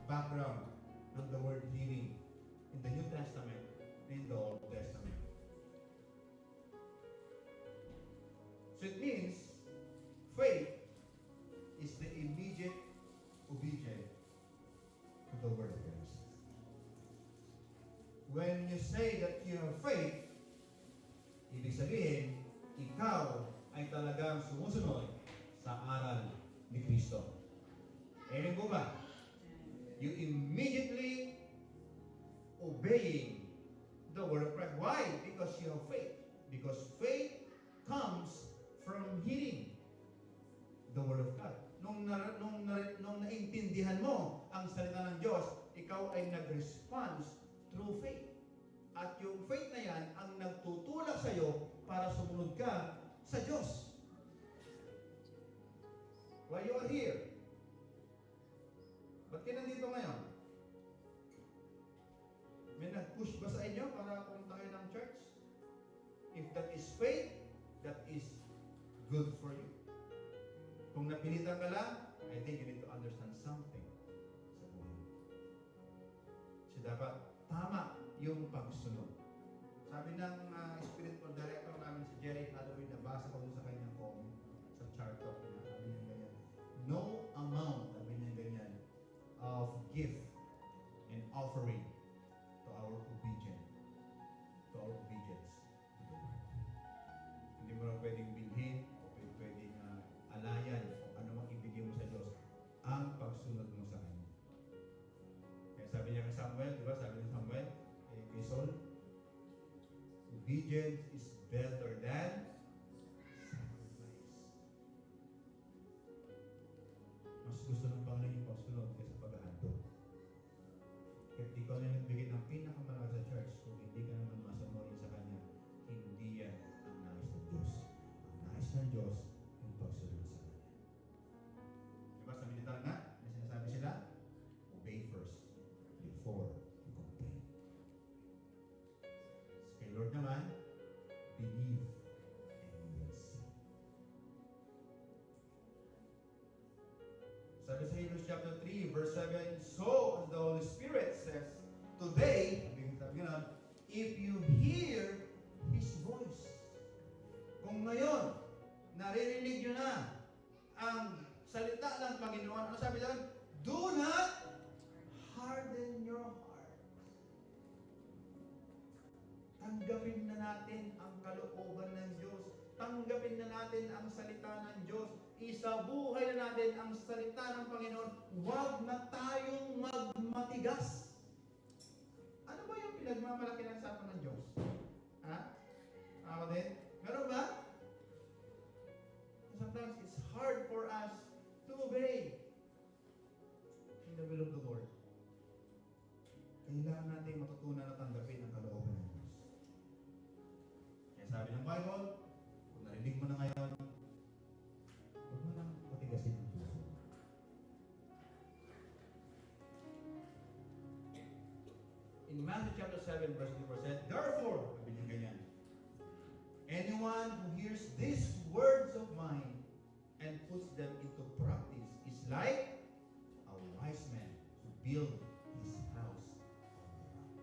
background ng the word hearing in the New Testament and in the Old Testament. So, it means faith is the immediate obedience to the word of God. When you say that you have faith, ibig sabihin, ikaw ay talagang sumusunod sa aral ni Kristo. Amen po ba? You immediately obeying the word of Christ. Why? Because you have faith. Because faith comes from hearing the word of God. Nung naintindihan mo ang salita ng Diyos, ikaw ay nag-response through faith. At yung faith na yan ang nagtutulak sa iyo para sumunod ka sa Diyos. Why you are here? Ba't ka nandito ngayon? May nag-push ba sa inyo para pumunta kayo ng church? If that is faith, that is good for you. Kung napilitan ka lang, I think you need to understand something sa buhay. So dapat tama yung pagsunod. Sabi ng spiritual director namin si Jerry Halloween, nabasa ko dun sa kanyang comment sa chart talk niya. Sabi niya ganyan, no amount, sabi niya ganyan, of gift and offering to our obedience to the Lord. Hindi mo lang pwedeng bilhin o pwedeng alayan o ano mang ibigay mo sa Diyos ang pagsunod mo sa Kanya. Kaya sabi niya kay Samuel, di ba? Sabi ni Samuel kay Saul, obedience is better than sacrifice. Mas gusto ng Panginoon yung pagsunod kaysa pag-ahandog. Kahit ikaw na nagbigay ng pinakamalakas sa church, kung hindi ka naman masamuhin sa Kanya, hindi yan ang nais ng Diyos. Ang nais ng Diyos yung pagsunod sa Kanya. Diba sa militar nga, may sinasabi sila, obey first before you complain. Kay Lord naman, believe and you will see. Sabi sa Hebrews chapter 3, verse 7, so as the Holy Spirit says, today, sabi nga, if you hear His voice. Kung ngayon, naririnig nyo na ang salita ng Panginoon, ano sabi doon? Do not harden your heart. Tanggapin na natin ang kalooban ng Diyos. Tanggapin na natin ang salita ng Diyos. isabuhay na natin ang salita ng Panginoon, huwag na tayong magmatigas. Ano ba yung pinagmamalaki ng usapan ng Diyos? Ha? Ako din? Meron ba? Sometimes it's hard for us to obey in the will of the Lord. Kailangan natin matutunan at tanggapin ang kalooban ng Diyos. Kaya sabi ng Bible, kung narinig mo na ngayon, huwag mo nang matigasin ang puso. In Matthew chapter 7, verse 2 said, therefore, sabi niya ganyan, anyone who hears these words of mine and puts them into practice is like a wise man who built his house on the rock.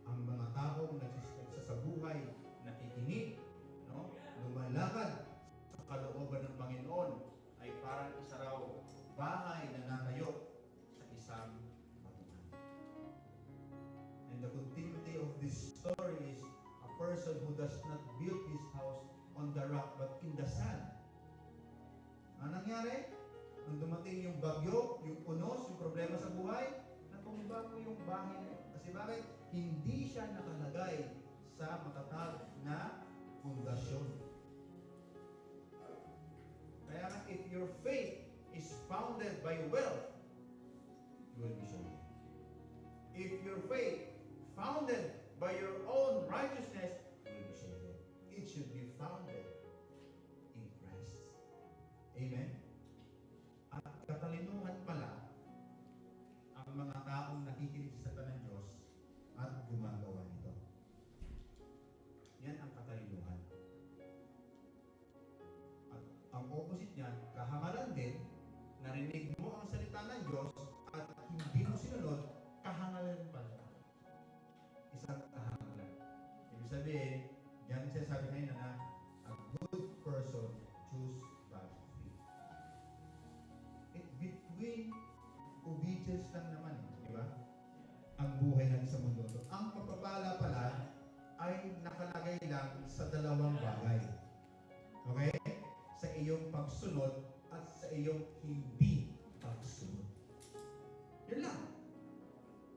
Ang mga taong nagsasabuhay, nakikinig, no? Lumalakad sa kalooban ng Panginoon ay parang isa raw bahay na natayo sa isang batuhan. And the continuity of this story is a person who does not build his house on the rock but in the sand. Ano nangyari? Nung dumating yung bagyo, yung unos, yung problema sa buhay, natumba po yung bahay na yun. Kasi bakit? Hindi siya nakalagay sa matatag na pundasyon. Kaya nga, if your faith is founded by wealth, you will be shaken. If your faith founded by your own righteousness, you will be shaken. It should be founded in Christ. Amen? At katalinuhan pala ang mga taong nakikinig sa salita ng Diyos at gumagawa nito. Yan ang katalinuhan. At ang opposite niyan, kahangalan din, narinig mo ang salita ng Diyos at hindi mo sinunod, kahangalan pala. Isang kahangalan. Ibig sabihin, yan siya sabi ngayon na a good person choose bad faith. Between obedience lang naman, di ba? Ang buhay natin sa mundo. Ang pagpapala pala ay nakalagay lang sa dalawang bagay. Okay? Sa iyong pagsunod at sa iyong hindi pagsunod. Yun lang.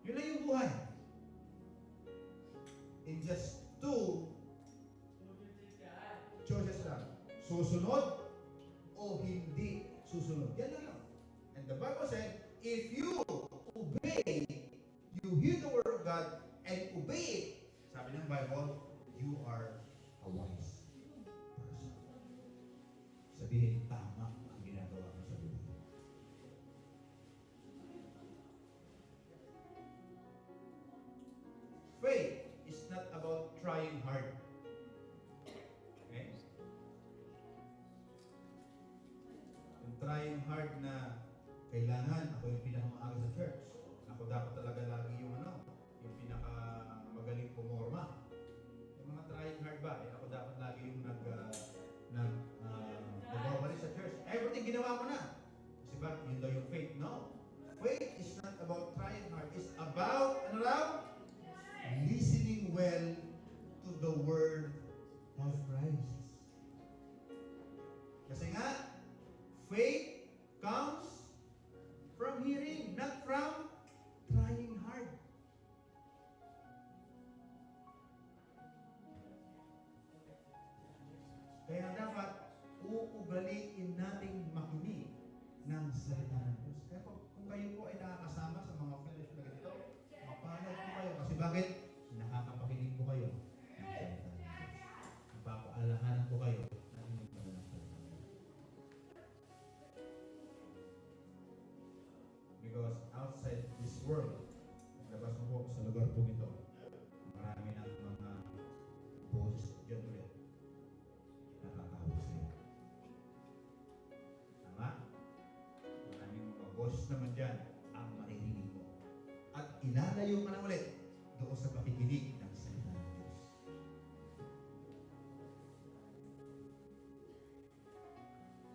Yun lang yung buhay. In just two choices lang. Susunod o hindi susunod. Yan lang. And the Bible said, if you obey, you hear the word of God and obey it, sabi ng Bible, you are a wise person. Sabihin, tama ang ginagawa mo sa buhay. Faith is not about trying hard. Okay? Yung trying hard na kailangan ako yung pinakamaaga sa church. Ako dapat talaga lagi yung yung pinakamagaling pumorma. Yung mga trying hard ba? Ako dapat lagi yung nagbabalik sa church. Everything ginawa mo na. Kasi ba, yun daw yung faith. No. Faith is not about trying hard. It's about, listening well to the word of Christ. Kasi nga, faith comes from hearing, not from trying hard. Kaya dapat uugaliin nating makinig ng salita ng Diyos. Kaya kung kayo po ay nakakasama sa mga fellowship na ganito, mapalad po kayo. Kasi bakit? Nakakapakinig po kayo ng salita ng Diyos. Napapaalahanan po kayo ng inyong padalang salita ng Diyos. Because outside this world, labas mo po sa lugar po ito, marami ng mga boses dyan ulit. Nakakawag sa'yo. Tama? Maraming mga boses naman dyan ang maririnig mo. At ilalayo ka na ulit doon sa pakikinig ng salita ng Diyos.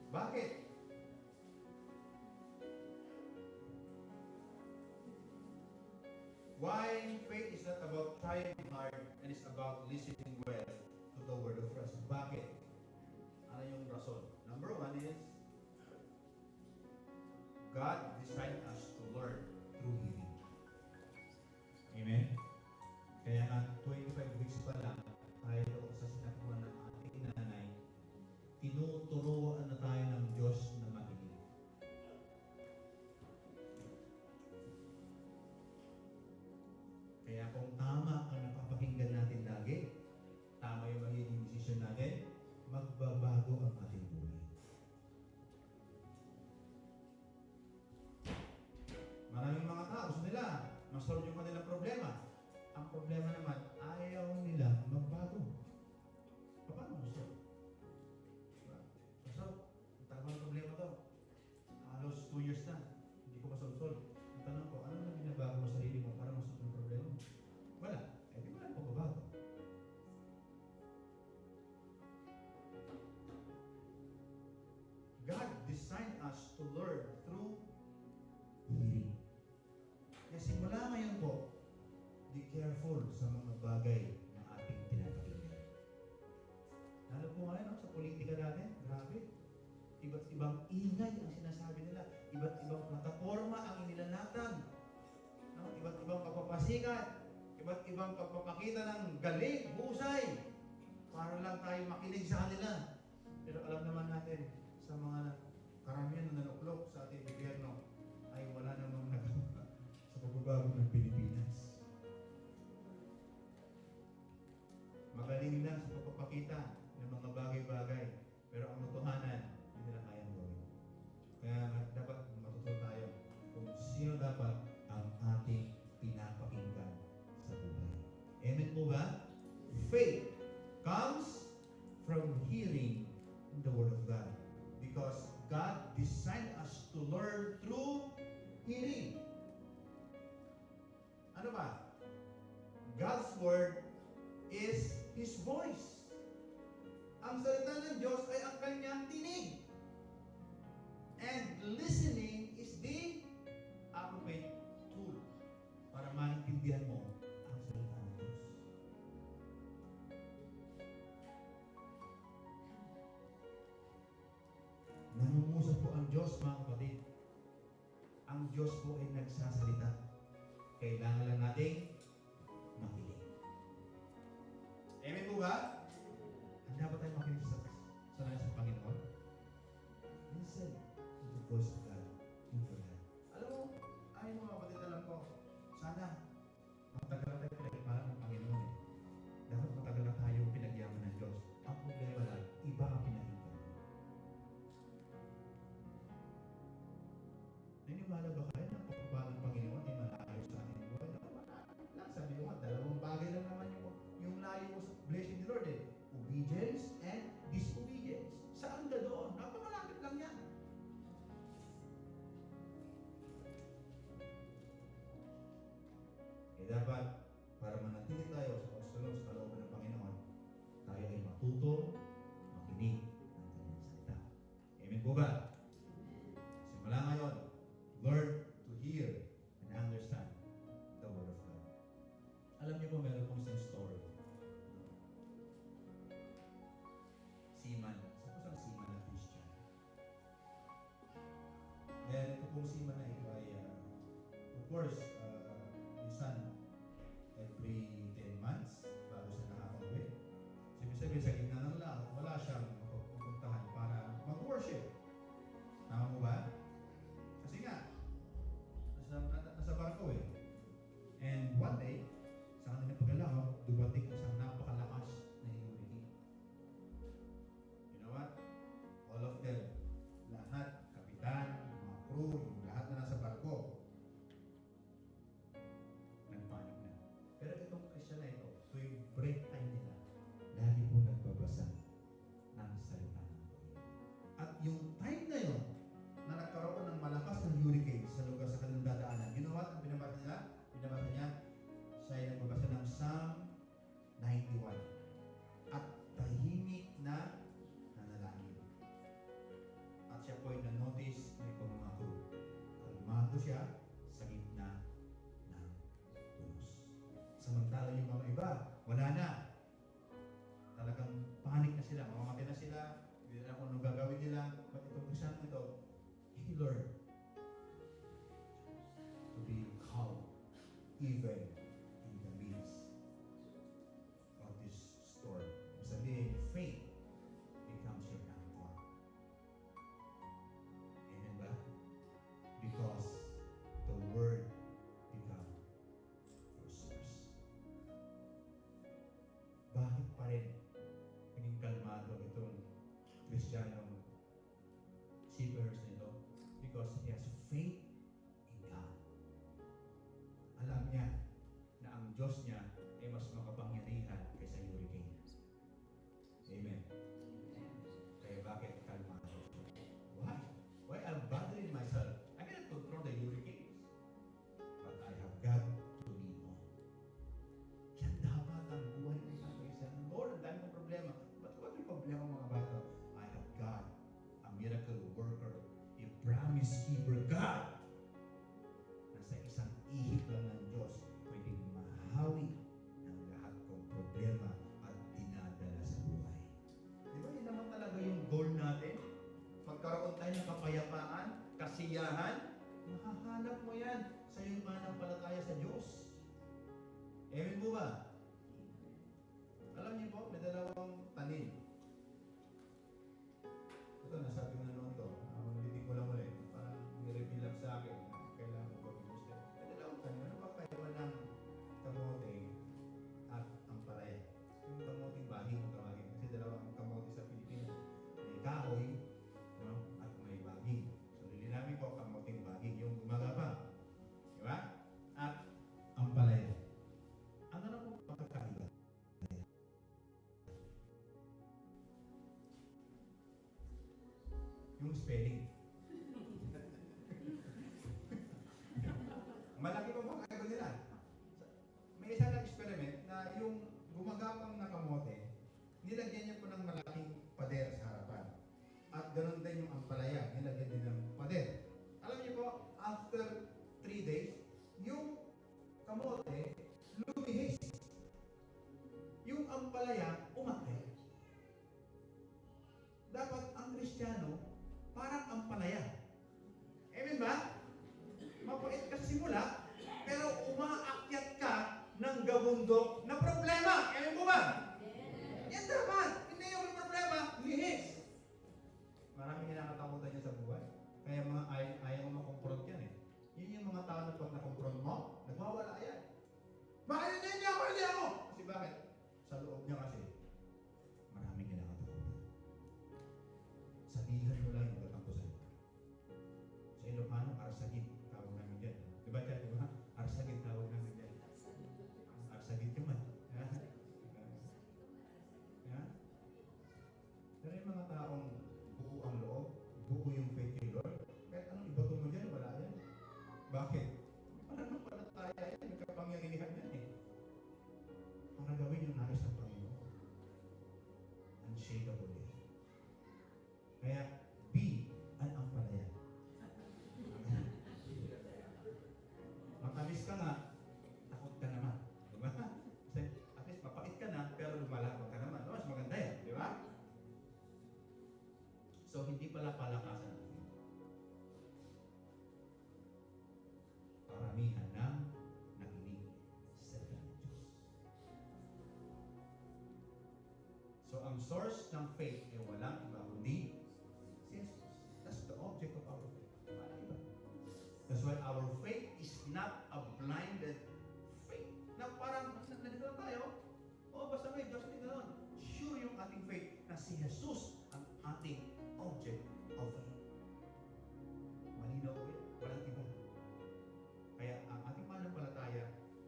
Bakit? Why faith is not about trying hard and it's about listening well to the word of Christ. Bakit? Ano yung rason? Number one is magbabago ang ating buhay. Maraming mga tao, gusto nila masolve yung kanilang problema. Ang problema naman, ayaw nila magbago. Paano masolve? Diba? So, ang tagal ng problema to. Halos 2 years na, hindi ko masolve. Ang tanong ko, ano na binabago mo sa sarili mo para masolve yung problema mo? Wala. Eh, di wala pagbabago. God designed us to learn through hearing. Kaya simula ngayon po, be careful sa mga bagay na ating pinapakinggan. Lalo po ngayon, sa politika natin, grabe. Iba't ibang ingay ang sinasabi nila. Iba't ibang plataforma ang inilalatan. No? Iba't ibang pagpapasikat. Iba't ibang pagpapakita ng galing, husay. Para lang tayo makinig sa kanila. Pero alam naman natin, sa mga karamihan na nanuklok sa ating gobyerno, ay wala namang nagawa sa pagbabago ng Pilipinas. Magaling lang sa pagpapakita ng mga bagay-bagay, pero ang totohanan, hindi nila kayang gawin. Kaya dapat matuto tayo kung sino dapat ang ating pinapakinggan sa buhay. Amen po ba? Faith comes from hearing the Word of God. Because God designed us to learn through hearing. Ano ba? God's Word is His voice. Ang salita ng Diyos ay ang kanyang tinig. And listening is the appropriate tool para maintindihan mo ang salita ng Diyos. Nangungusap po ang Diyos, mga kapatid. Ang Diyos po ay nagsasalita. Kailangan lang nating makinig. Amen po ba? Handa ba tayo makinig sa Panginoon? Listen to the voice of God in your life. Alam mo, ay mga kapatid, alam ko, sana matagal na tayo pinagpalan ng Panginoon eh. Dapat matagal na tayo pinagyaman ng Diyos. Ang problema lang, iba ang pinahinggan. Naniniwala ba kayo na pagpapala ng Panginoon ay malayo sa ating buhay? Lang sabi ko nga, dalawang bagay lang naman yung layo mo sa blessing ni Lord eh. Obedience and disobedience. Saan ka doon? Napakalapit lang yan. Eh dapat, para manatili tayo sa pagsunod sa kalooban ng Panginoon, tayo ay matuto, makinig ng kanyang salita. Amen po ba? Simula ngayon, learn to hear and understand the Word of God. Alam niyo po, meron pong isang story. Seaman. Sapos ang seaman na Christian. Then, ito pong seaman na ito ay, of course, minsan every 10 months bago siya nakakauwi. So, ibig sabihin, sa gitna ng lahat, wala siyang mapupuntahan para mag-worship. Tama mo ba? Kasi nga, nasa barko eh. And one day, sa kanilang paglalakad, dumating isang napakalakas na hurricane. You know what? All of them, lahat, kapitan, mga crew, yung lahat na nasa barko, nagpanik na. Pero itong Christian na ito, tuwing break time nila, lagi po nagbabasa ng salita ng Panginoon. At yung time na yun, na nagkaroon ng malakas ng hurricane sa lugar sa kanilang dadaanan. You know what? Ang binabasa nila? Binabasa niya, siya ay nagbabasa ng Psalm 91. At tahimik na nanalangin. At siya po ay na-notice ng ibang mga crew. Kalmado siya sa gitna ng tulos. Samantala yung mga iba, wala na. Talagang panik na sila, mamamatay na sila, hindi na kung anong gagawin nila. But itong Christian ito, he learned to be calm even in the midst of this storm. Sabihin, faith becomes your anchor. Amen ba? Because the Word becomes your source. Bakit pa rin naging kalmado itong Kristiyanong seafarers nito because he has faith in God. Alam niya na ang Diyos niya ay mas makapangyarihan kaysa hurricane. Amen. Kaya bakit kalmado? Why? Why I'm bothering myself? I cannot control the hurricanes. But I have got to lean on. Yan dapat ang buhay ng isang Kristiyan. Lord, ang dami kong problema. Ba't ko yung problema mga bata? I have got a miracle worker, a promise keeper God. Nasa isang ihip lang ng Diyos, pwedeng mahawi ng lahat kong problema at dinadala sa buhay. Di ba yun naman talaga yung goal natin? Magkaroon tayo ng kapayapaan, kasiyahan, mahahanap mo yan sa iyong pananampalataya sa Diyos. Amen po ba? Alam niyo po, may dalawang tanim. Ito, nasabi ko na noon to. Ulitin ko lang ulit. Parang nireveal lang sa akin na kailangan ko gawin gusto. May dalawang tanim. Ano ba kaiba ng kamote at ampalaya? Yung kamoting bahing ang tawagin. Kasi dalawang kamote sa Pilipinas. May kahoy, no? At may bahing. So, lilinawin ko kamoting bahing. Yung gumagapa. Di ba? At ampalaya. Ano na po pagkakaiba? Yung spelling. Malaki pa makakaiba nila. May isang experiment na yung gumagapang na kamote, nilagyan niya po ng malaking pader sa harapan. At ganoon din yung ampalaya, nilagyan din ng pader. Alam niyo po, after 3 days, yung kamote lumihis. Yung ampalaya umakyat. Dapat ang Kristiyano parang ampalaya. Amen ba? Mapait ka sa simula, pero umaakyat ka ng gabundok na problema. Amen po ba? Yan dapat. Hindi yung problema, lihis. Maraming kinakatakutan niya sa buhay. Kaya mga ayaw makompront yan eh. Yun yung mga tao na pag nakompront mo, nagwawala yan. Bakit hindi ako, hindi ako? Kasi bakit? Sa loob niya kasi, maraming kinakatakutan. Sabihan mo lang yung tatakbo sa'yo. Sa Ilocano, arsagit. Tawag namin dyan. Diba dyan? Diba? Arsagit tawag namin dyan. Arsagit yung man. Ha? Pero yung mga taong buo ang loob, buo yung faith kay Lord, kahit anong ibato mo dyan, wala yan. Bakit? Parang palataya yan, may kapangyarihan yan eh. Para gawin yung nais ng Panginoon. Unshakable yan. Kaya, be an ampalaya. Matamis ka nga, takot ka naman. Diba? Kasi at least mapait ka na, pero lumalabag ka naman. Mas maganda yan, di ba? So, hindi pala palakasan natin. Paramihan ng nakinig sa salita ng Diyos. So, ang source ng faith ay walang iba kundi si Jesus. That's the object of our faith. Walang iba. That's why our faith is not a blinded faith. Na parang, nandito lang tayo, basta may Diyos din gano'n. Sure yung ating faith na si Jesus ang ating object of faith. Malinaw ko yan. Walang iba. Kaya ang ating pananampalataya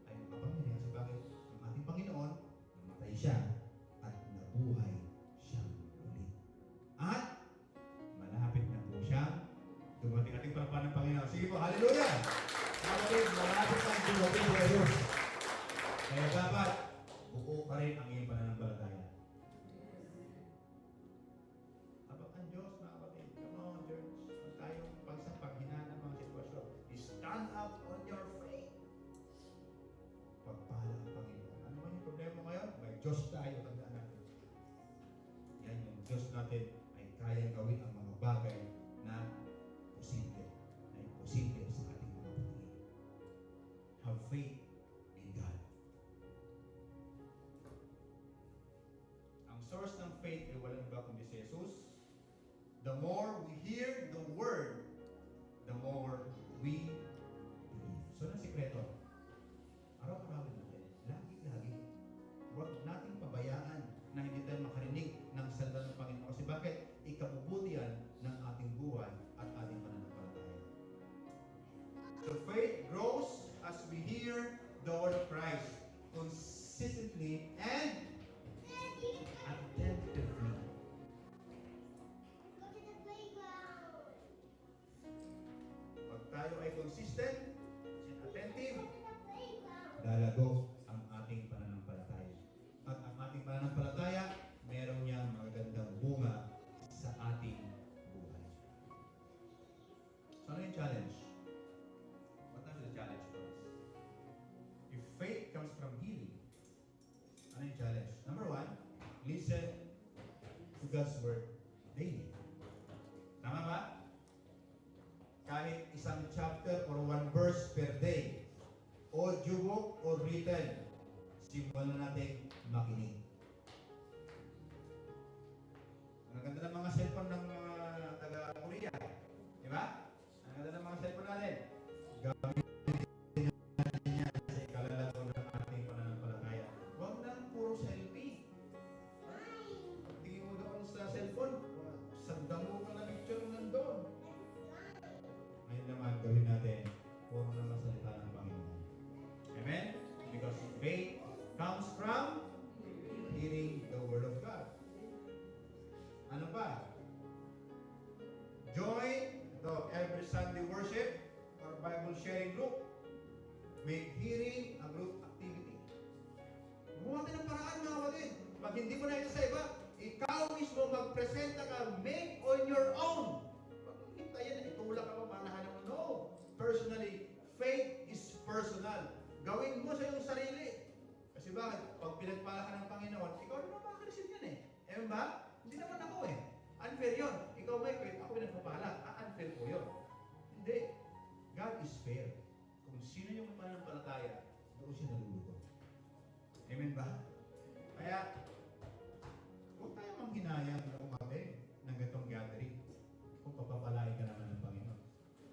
ay makapangyarihan sa bagay. Ang ating Panginoon, namatay siya at nabuhay siyang ulit. At malapit na po siyang dumating ating parapan ng Panginoon. Sige po, hallelujah! Kapatid, malapit ang dumating sa Jesus. Kaya dapat, buo pa rin ang iyong pananampalataya. Habang ang Diyos, mga kapatid, come on, church, huwag tayong pagsapaghinaan ng mga sitwasyon. Stand up on your faith. Pagpala ang Panginoon. Ano man yung problema ngayon? May Diyos tayo, tandaan natin. Yan yung Diyos natin ay kayang gawin ang mga bagay na posible. Na imposible sa ating mga patingin. Have faith in God. Ang source ng faith ay walang iba kundi si Jesus. The more we hear the word, the more we believe. So, ang sikreto, araw-araw natin, lagi-lagi, huwag nating pabayaan na hindi tayo makarinig ng salita ng Panginoon. Kasi bakit? ay consistent, attentive, lalago ang ating pananampalataya. At ang ating pananampalataya, meron niyang magagandang bunga sa ating buhay. So ano yung challenge? What is the challenge for us? If faith comes from healing, ano yung challenge? Number one, listen to God's word daily. Tama ba? Kahit isang chapter or one verse per day, audiobook or written, simulan na natin makinig. Ang ganda ng mga cellphone ng mga taga-Korea. Di ba? Ang ganda ng mga cellphone natin. Gamitin natin yan sa ikalalago ng ating pananampalataya. Huwag nang puro selfie. Tingin mo doon sa cellphone, sandang mo ka na picture nandun. Ngayon naman, gawin natin puro na masalita ng Panginoon. Amen? Because faith comes from hearing the Word of God. Ano pa? Join every Sunday worship or Bible sharing group. Make hearing a group activity. Gumawa natin ng paraan, mga kapatid. Pag hindi mo na ito sa iba, ikaw mismo magpresenta ka, make on your own. Pag hintayin na itulak ka pa, manahan mo. No. Personally, faith is personal. Gawin mo sa iyong sarili. Kasi bakit? Pag pinagpala ka ng Panginoon, ikaw naman makakareceive yan eh. Ewan ba? Hindi naman ako eh. Unfair yun. Ikaw may faith, ako pinagpapala. Unfair po yun. Hindi. God is fair. Kung sino yung pananampalataya, doon siya naluluto. Amen ba? Kaya, huwag tayo manghinayang na umabi ng gatong gathering kung papapalain ka naman ng Panginoon.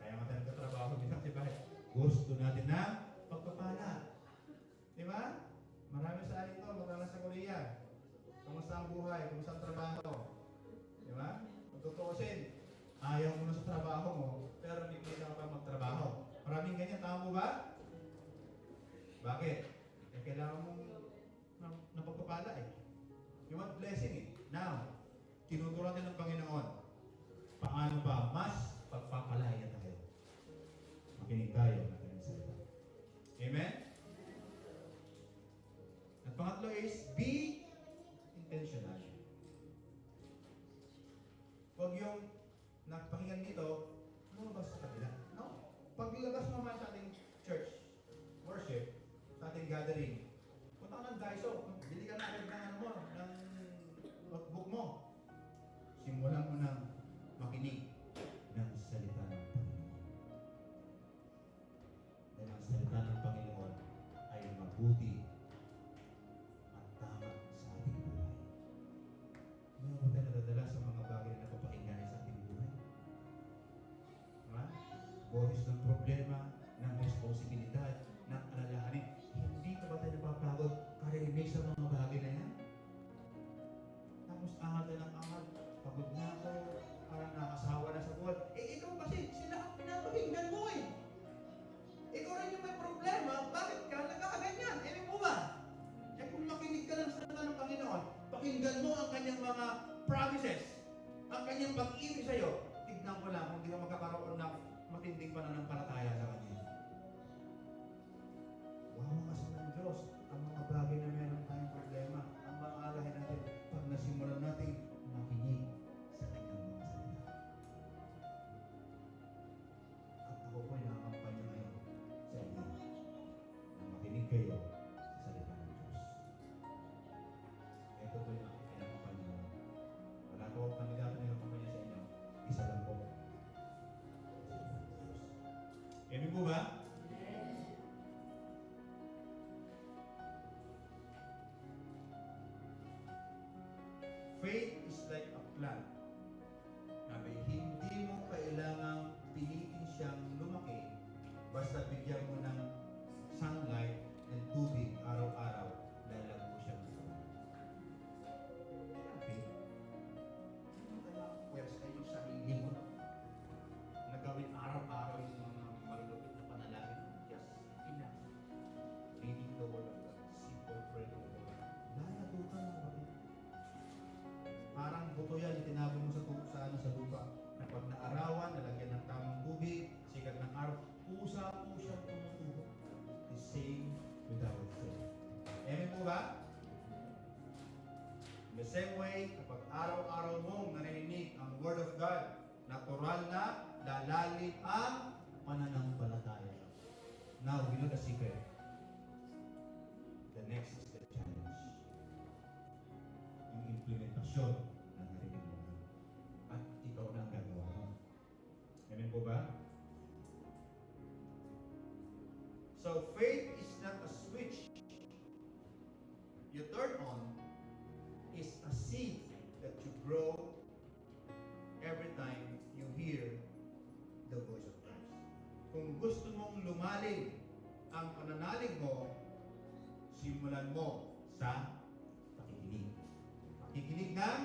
Kaya nga tayo nagkatrabaho din kasi bakit? Gusto natin na pagpapala. Di ba? Marami sa atin ito, marami sa Korea. Kumusta ang buhay? Kumusta ang trabaho? Di ba? Kung tutuusin, ayaw mo na sa trabaho mo, pero may kita ka pa magtrabaho. Maraming ganyan, tama mo ba? Bakit? Eh, kailangan mong napagpapala eh. You want blessing eh. Now, tinuturuan din ng Panginoon. Paano ba mas pagpapalaya tayo? Makinig tayo ng kanyang salita. Amen? At pangatlo is, be intentional. Huwag yung nagpakinggan dito, lumabas sa kabila. No. Paglabas mo man sa ating church, worship, sa ating gathering, punta ka ng Daiso, bili ka na agad ng ano mo, ng notebook mo. Simulan mo ng makinig ng salita ng Panginoon. Dahil ang salita ng Panginoon ay mabuti at tama sa ating buhay. Ngayon ba tayo nadadala sa mga bagay na napapakinggan sa ating buhay? Diba? Boris ng problema, ng responsibilidad, ng alalahanin. Hindi ka ba tayo napapagod karinig sa mga bagay na yan? Tapos angal na ng angal, pagod na ako, parang nakasawa na sa buwan. Eh ikaw kasi, sila ang pinapakinggan mo eh. Ikaw rin yung may problema, bakit ka nagkakaganyan? Eh mo ba? Eh kung makinig ka lang sa salita ng Panginoon, pakinggan mo ang kanyang mga promises, ang kanyang pag-ibig sa iyo, tignan ko lang kung hindi ka magkakaroon ng matinding pananampalataya sa kanya. Wawakasan ng Diyos ang mga bagay na meron tayong problema. Ang mga alahin natin pag nasimulan natin makinig sa kanyang mga salita. At ako po ay nakakampanya ngayon sa inyo na makinig kayo sa salita ng Diyos. Ito po yung aking kinakampanya ngayon. Wala ko ang kandidato na kinakampanya sa inyo. Isa lang po. Amen po ba? Faith is like a plant. Sabi, hindi mo kailangang pilitin siyang lumaki basta bigyan mo ng sunlight and tubig araw-araw dahil lang mo siyang lumaki. Okay? Pwes kayo sa sarili mo na gawin araw-araw yung mga malulupit na panalangin. Just enough. Reading the Word of God. Simple prayer of the Lord. Lalatutan mo ba? Parang buto yan, itinabong mo sa lupa. Na pag naarawan, nalagyan ng tamang tubig, sikat ng araw, kusa po siyang tumutulong. The same with our faith. Amen po ba? In the same way, kapag araw-araw mong narinig ang Word of God, natural na lalalim ang pananampalataya. Now, we know the secret. The next is the challenge. Yung implementasyon ng narinig mo. At ikaw na ang gagawa mo. Amen po ba? So, faith is not a switch you turn on. Is a seed that you grow every time you hear the voice of Christ. Kung gusto mong lumalim ang pananalig mo, simulan mo sa pakikinig. Pakikinig ng